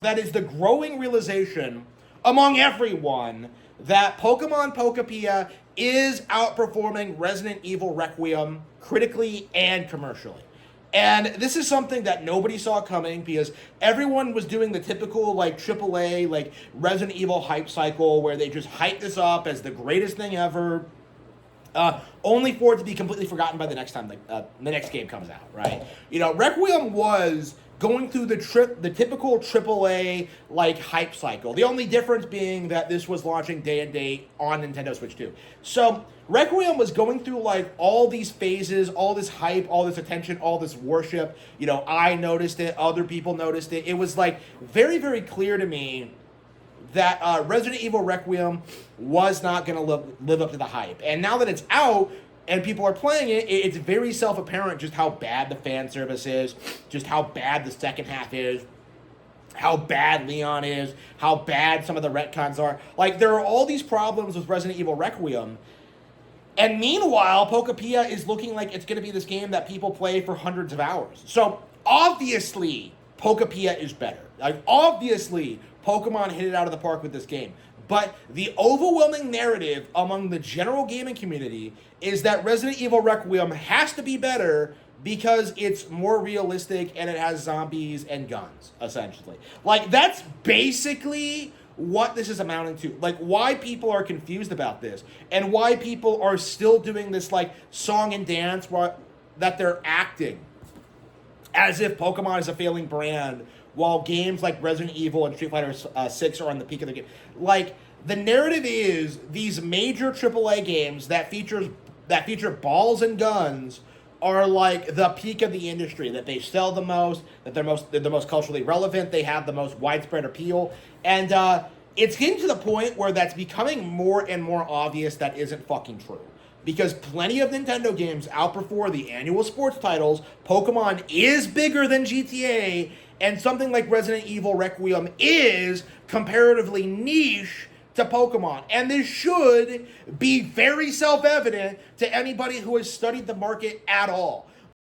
That is the growing realization among everyone that Pokemon Poképia is outperforming Resident Evil Requiem critically and commercially. And this is something that nobody saw coming because everyone was doing the typical like AAA like Resident Evil hype cycle where they just hype this up as the greatest thing ever. Only for it to be completely forgotten by the next time the next game comes out, right? You know, Requiem was going through the typical AAA like hype cycle. The only difference being that this was launching day and date on Nintendo Switch 2. So Requiem was going through like all these phases, all this hype, all this attention, all this worship. You know, I noticed it, other people noticed it. It was like very, very clear to me that Resident Evil Requiem was not going to live up to the hype. And now that it's out and people are playing it, it's very self-apparent just how bad the fan service is, just how bad the second half is, how bad Leon is, how bad some of the retcons are. Like, there are all these problems with Resident Evil Requiem. And meanwhile, Poképia is looking like it's going to be this game that people play for hundreds of hours. So, obviously, Poképia is better. Like, obviously, Pokemon hit it out of the park with this game. But the overwhelming narrative among the general gaming community is that Resident Evil Requiem has to be better because it's more realistic and it has zombies and guns, essentially. Like, that's basically what this is amounting to. Like, why people are confused about this and why people are still doing this, like, song and dance that they're acting as if Pokemon is a failing brand while games like Resident Evil and Street Fighter 6 are on the peak of the game. Like, the narrative is these major AAA games that feature balls and guns are like the peak of the industry, that they sell the most, that they're the most culturally relevant, they have the most widespread appeal. And it's getting to the point where that's becoming more and more obvious that isn't fucking true. Because plenty of Nintendo games outperform the annual sports titles. Pokemon is bigger than GTA, and something like Resident Evil Requiem is comparatively niche to Pokemon. And this should be very self-evident to anybody who has studied the market at all.